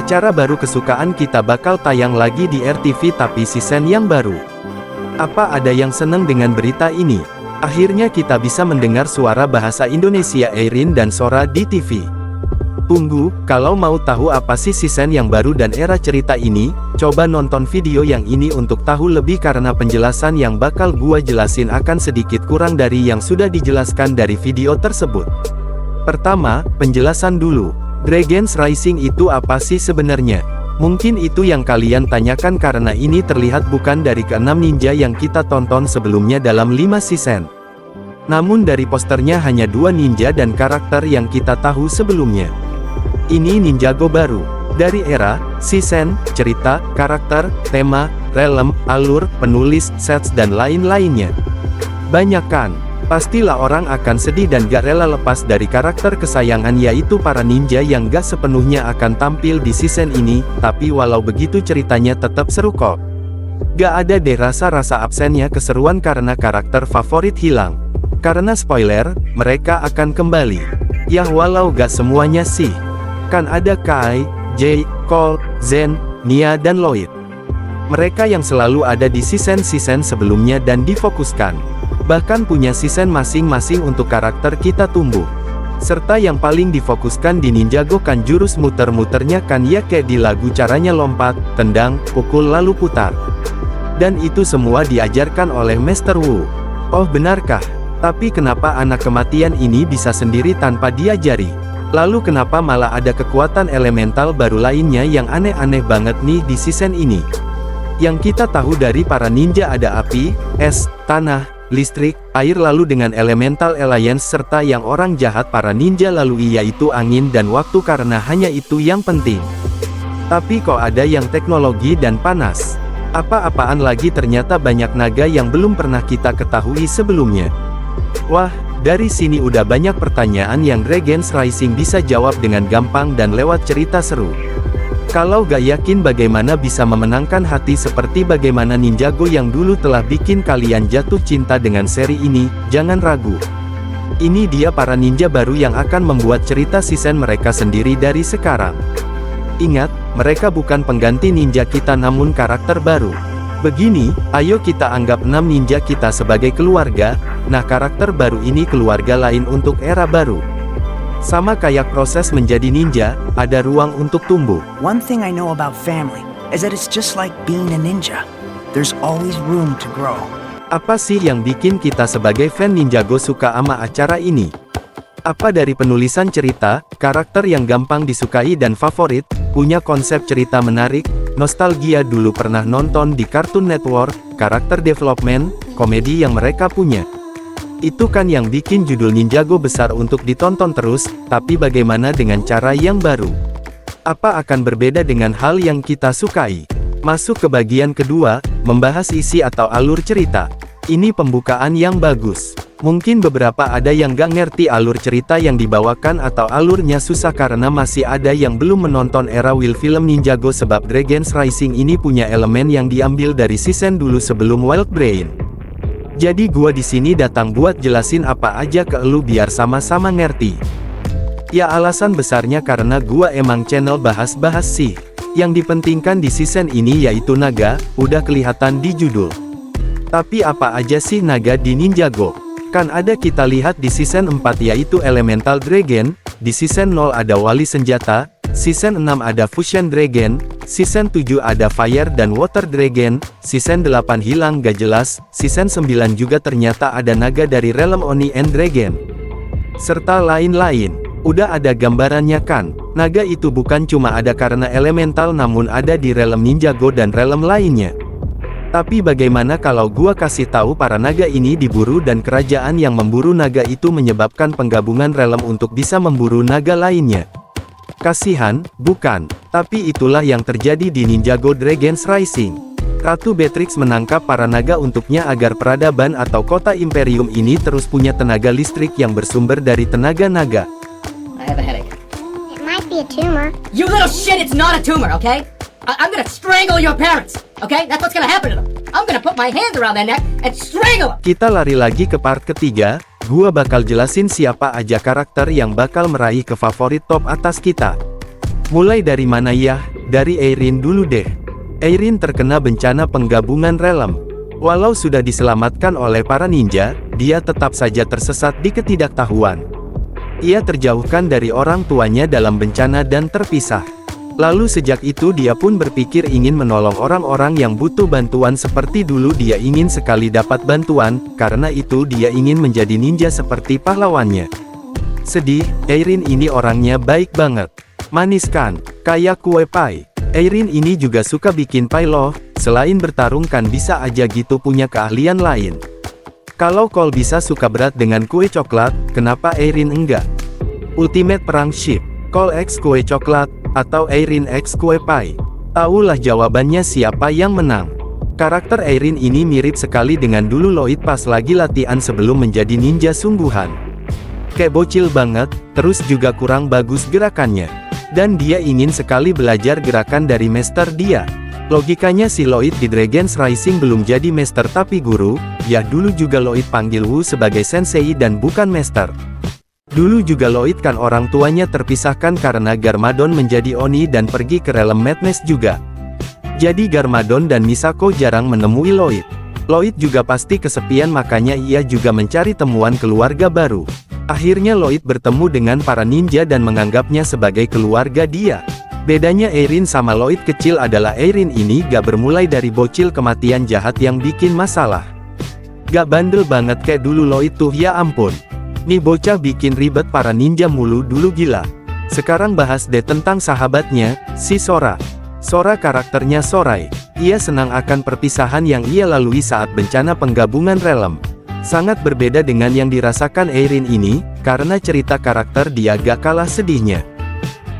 Acara baru kesukaan kita bakal tayang lagi di RTV tapi season yang baru. Apa ada yang seneng dengan berita ini? Akhirnya kita bisa mendengar suara bahasa Indonesia Eirin dan Sora di TV. Tunggu, kalau mau tahu apa sih season yang baru dan era cerita ini, coba nonton video yang ini untuk tahu lebih karena penjelasan yang bakal gua jelasin akan sedikit kurang dari yang sudah dijelaskan dari video tersebut. Pertama, penjelasan dulu. Dragon's Rising itu apa sih sebenarnya? Mungkin itu yang kalian tanyakan karena ini terlihat bukan dari ke-6 ninja yang kita tonton sebelumnya dalam 5 season. Namun dari posternya hanya 2 ninja dan karakter yang kita tahu sebelumnya. Ini Ninjago baru, dari era, season, cerita, karakter, tema, realm, alur, penulis, sets dan lain-lainnya. Banyak kan? Pastilah orang akan sedih dan gak rela lepas dari karakter kesayangan yaitu para ninja yang gak sepenuhnya akan tampil di season ini, tapi walau begitu ceritanya tetap seru kok. Gak ada deh rasa-rasa absennya keseruan karena karakter favorit hilang. Karena spoiler, mereka akan kembali. Yah walau gak semuanya sih. Kan ada Kai, Jay, Cole, Zen, Nia dan Lloyd. Mereka yang selalu ada di season-season sebelumnya dan difokuskan. Bahkan punya season masing-masing untuk karakter kita tumbuh. Serta yang paling difokuskan di Ninjago kan jurus muter-muternya kan ya kayak di lagu caranya lompat, tendang, pukul lalu putar. Dan itu semua diajarkan oleh Master Wu. Oh benarkah? Tapi kenapa anak kematian ini bisa sendiri tanpa diajari? Lalu kenapa malah ada kekuatan elemental baru lainnya yang aneh-aneh banget nih di season ini? Yang kita tahu dari para ninja ada api, es, tanah, listrik, air lalu dengan elemental alliance serta yang orang jahat para ninja lalui yaitu angin dan waktu karena hanya itu yang penting. Tapi kok ada yang teknologi dan panas? Apa-apaan lagi ternyata banyak naga yang belum pernah kita ketahui sebelumnya. Wah, dari sini udah banyak pertanyaan yang Dragon's Rising bisa jawab dengan gampang dan lewat cerita seru. Kalau gak yakin bagaimana bisa memenangkan hati seperti bagaimana Ninjago yang dulu telah bikin kalian jatuh cinta dengan seri ini, jangan ragu. Ini dia para ninja baru yang akan membuat cerita season mereka sendiri dari sekarang. Ingat, mereka bukan pengganti ninja kita namun karakter baru. Begini, ayo kita anggap 6 ninja kita sebagai keluarga, nah karakter baru ini keluarga lain untuk era baru. Sama kayak proses menjadi ninja, ada ruang untuk tumbuh. One thing I know about family is that it's just like being a ninja. There's always room to grow. Apa sih yang bikin kita sebagai fan Ninjago suka ama acara ini? Apa dari penulisan cerita, karakter yang gampang disukai dan favorit, punya konsep cerita menarik, nostalgia dulu pernah nonton di Cartoon Network, karakter development, komedi yang mereka punya. Itu kan yang bikin judul Ninjago besar untuk ditonton terus, tapi bagaimana dengan cara yang baru? Apa akan berbeda dengan hal yang kita sukai? Masuk ke bagian kedua, membahas isi atau alur cerita. Ini pembukaan yang bagus. Mungkin beberapa ada yang gak ngerti alur cerita yang dibawakan atau alurnya susah karena masih ada yang belum menonton era Wild film Ninjago sebab Dragon's Rising ini punya elemen yang diambil dari season dulu sebelum Wild Brain. Jadi gua di sini datang buat jelasin apa aja ke elu biar sama-sama ngerti. Ya alasan besarnya karena gua emang channel bahas-bahas sih. Yang dipentingkan di season ini yaitu naga, udah kelihatan di judul. Tapi apa aja sih naga di Ninjago? Kan ada kita lihat di season 4 yaitu Elemental Dragon, di season 0 ada Wali Senjata, season 6 ada Fusion Dragon, season 7 ada Fire dan Water Dragon, season 8 hilang gak jelas, season 9 juga ternyata ada naga dari Realm Oni and Dragon. Serta lain-lain. Udah ada gambarannya kan? Naga itu bukan cuma ada karena elemental namun ada di Realm Ninjago dan realm lainnya. Tapi bagaimana kalau gua kasih tahu para naga ini diburu dan kerajaan yang memburu naga itu menyebabkan penggabungan realm untuk bisa memburu naga lainnya? Kasihan, bukan? Tapi itulah yang terjadi di Ninjago Dragon's Rising. Ratu Beatrix menangkap para naga untuknya agar peradaban atau kota Imperium ini terus punya tenaga listrik yang bersumber dari tenaga naga. I have a headache. It might be a tumor. You little shit, it's not a tumor, okay? I'm gonna strangle your parents, okay? That's what's gonna happen to them. I'm gonna put my hands around their neck and strangle them. Kita lari lagi ke part ketiga, gua bakal jelasin siapa aja karakter yang bakal meraih ke favorit top atas kita. Mulai dari mana ya? dari Eirin dulu deh. Eirin terkena bencana penggabungan Realm. Walau sudah diselamatkan oleh para ninja, dia tetap saja tersesat di ketidaktahuan. Ia terjauhkan dari orang tuanya dalam bencana dan terpisah. Lalu sejak itu dia pun berpikir ingin menolong orang-orang yang butuh bantuan seperti dulu dia ingin sekali dapat bantuan, karena itu dia ingin menjadi ninja seperti pahlawannya. Sedih, Eirin ini orangnya baik banget. Manis kan? Kayak kue pai. Eirin ini juga suka bikin pie loh, selain bertarung kan bisa aja gitu punya keahlian lain. Kalau Cole bisa suka berat dengan kue coklat, kenapa Eirin enggak? Ultimate Perang Ship, Cole X kue coklat, atau Eirin X kue pie? Tahulah jawabannya siapa yang menang. Karakter Eirin ini mirip sekali dengan dulu Lloyd pas lagi latihan sebelum menjadi ninja sungguhan. Kayak bocil banget, terus juga kurang bagus gerakannya. Dan dia ingin sekali belajar gerakan dari master dia. Logikanya si Lloyd di Dragon's Rising belum jadi master tapi guru, ya dulu juga Lloyd panggil Wu sebagai sensei dan bukan master. Dulu juga Lloyd kan orang tuanya terpisahkan karena Garmadon menjadi Oni dan pergi ke Realm Madness juga. Jadi Garmadon dan Misako jarang menemui Lloyd. Lloyd juga pasti kesepian makanya ia juga mencari temuan keluarga baru. Akhirnya Lloyd bertemu dengan para ninja dan menganggapnya sebagai keluarga dia. Bedanya Eirin sama Lloyd kecil adalah Eirin ini gak bermulai dari bocil kematian jahat yang bikin masalah. Gak bandel banget kayak dulu Lloyd tuh ya ampun. Nih bocah bikin ribet para ninja mulu dulu gila. Sekarang bahas deh tentang sahabatnya, si Sora. Sora karakternya Sorai. Ia senang akan perpisahan yang ia lalui saat bencana penggabungan Realm. Sangat berbeda dengan yang dirasakan Eirin ini, karena cerita karakter dia gak kalah sedihnya.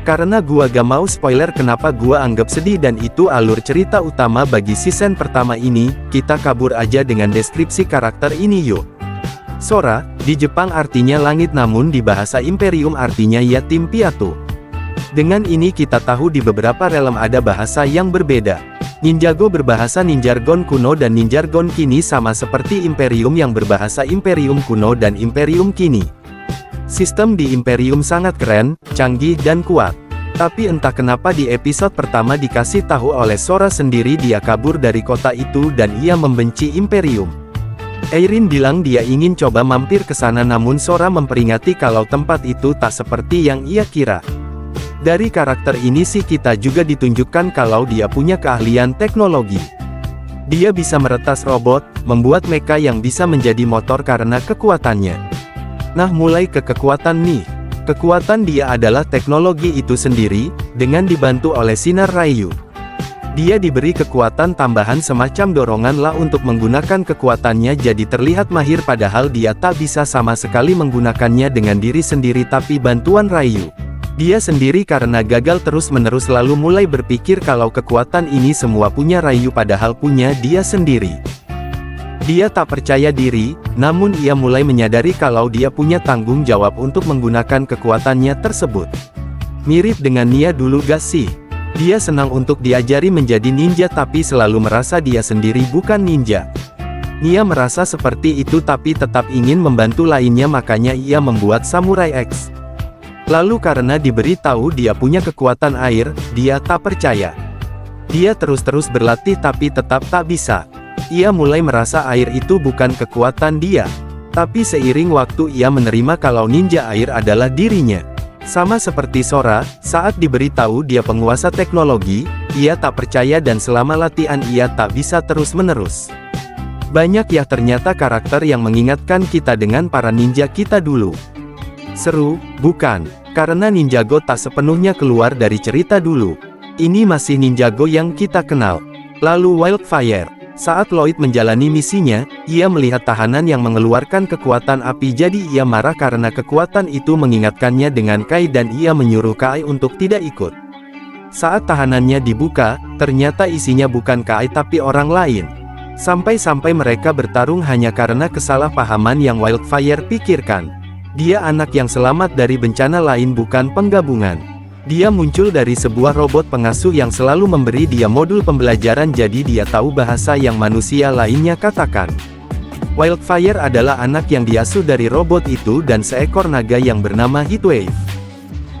Karena gua gak mau spoiler kenapa gua anggap sedih dan itu alur cerita utama bagi season pertama ini, kita kabur aja dengan deskripsi karakter ini yuk. Sora, di Jepang artinya langit namun di bahasa Imperium artinya yatim piatu. Dengan ini kita tahu di beberapa realm ada bahasa yang berbeda. Ninjago berbahasa Ninjargon kuno dan Ninjargon kini sama seperti Imperium yang berbahasa Imperium kuno dan Imperium kini. Sistem di Imperium sangat keren, canggih dan kuat. Tapi entah kenapa di episode pertama dikasih tahu oleh Sora sendiri dia kabur dari kota itu dan ia membenci Imperium. Eirin bilang dia ingin coba mampir ke sana namun Sora memperingati kalau tempat itu tak seperti yang ia kira. Dari karakter ini sih kita juga ditunjukkan kalau dia punya keahlian teknologi. Dia bisa meretas robot, membuat mecha yang bisa menjadi motor karena kekuatannya. Nah mulai ke kekuatan nih. Kekuatan dia adalah teknologi itu sendiri, dengan dibantu oleh sinar Raiyu. Dia diberi kekuatan tambahan semacam dorongan lah untuk menggunakan kekuatannya jadi terlihat mahir padahal dia tak bisa sama sekali menggunakannya dengan diri sendiri tapi bantuan Raiyu. Dia sendiri karena gagal terus-menerus lalu mulai berpikir kalau kekuatan ini semua punya Raiyu padahal punya dia sendiri. Dia tak percaya diri, namun ia mulai menyadari kalau dia punya tanggung jawab untuk menggunakan kekuatannya tersebut. Mirip dengan Nia dulu gak sih? Dia senang untuk diajari menjadi ninja tapi selalu merasa dia sendiri bukan ninja. Nia merasa seperti itu tapi tetap ingin membantu lainnya makanya ia membuat Samurai X. Lalu karena diberitahu dia punya kekuatan air, dia tak percaya. Dia terus-terus berlatih tapi tetap tak bisa. Ia mulai merasa air itu bukan kekuatan dia. Tapi seiring waktu ia menerima kalau ninja air adalah dirinya. Sama seperti Sora, saat diberitahu dia penguasa teknologi, ia tak percaya dan selama latihan ia tak bisa terus-menerus. Banyak ya ternyata karakter yang mengingatkan kita dengan para ninja kita dulu. Seru, bukan? Karena Ninjago tak sepenuhnya keluar dari cerita dulu. Ini masih Ninjago yang kita kenal. Lalu Wildfire. Saat Lloyd menjalani misinya, ia melihat tahanan yang mengeluarkan kekuatan api jadi ia marah karena kekuatan itu mengingatkannya dengan Kai dan ia menyuruh Kai untuk tidak ikut. Saat tahanannya dibuka, ternyata isinya bukan Kai tapi orang lain. Sampai-sampai mereka bertarung hanya karena kesalahpahaman yang Wildfire pikirkan. Dia anak yang selamat dari bencana lain bukan penggabungan. Dia muncul dari sebuah robot pengasuh yang selalu memberi dia modul pembelajaran jadi dia tahu bahasa yang manusia lainnya katakan. Wildfire adalah anak yang diasuh dari robot itu dan seekor naga yang bernama Heatwave.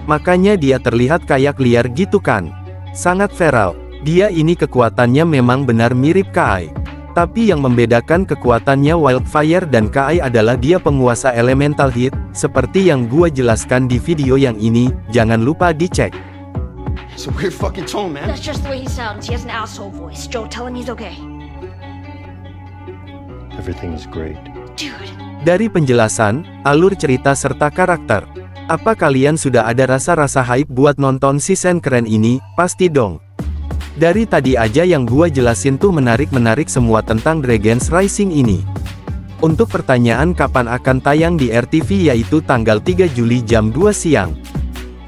Makanya dia terlihat kayak liar gitu kan. Sangat feral. Dia ini kekuatannya memang benar mirip Kai. Tapi yang membedakan kekuatannya Wildfire dan Kai adalah dia penguasa elemental heat, seperti yang gua jelaskan di video yang ini, jangan lupa dicek. It's a weird fucking tone, man. That's just the way he sounds. He has an asshole voice. Joe, tell him he's okay. Everything is great. Dude. Dari penjelasan, alur cerita serta karakter, apa kalian sudah ada rasa-rasa hype buat nonton season keren ini? Pasti dong. Dari tadi aja yang gua jelasin tuh menarik-menarik semua tentang Dragon's Rising ini. Untuk pertanyaan kapan akan tayang di RTV yaitu tanggal 3 Juli jam 2 siang.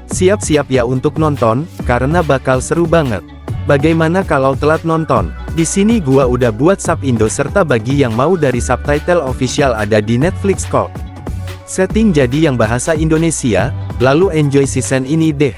Siap-siap ya untuk nonton, karena bakal seru banget. Bagaimana kalau telat nonton? Di sini gua udah buat sub Indo serta bagi yang mau dari subtitle official ada di Netflix kok. Setting jadi yang bahasa Indonesia, lalu enjoy season ini deh.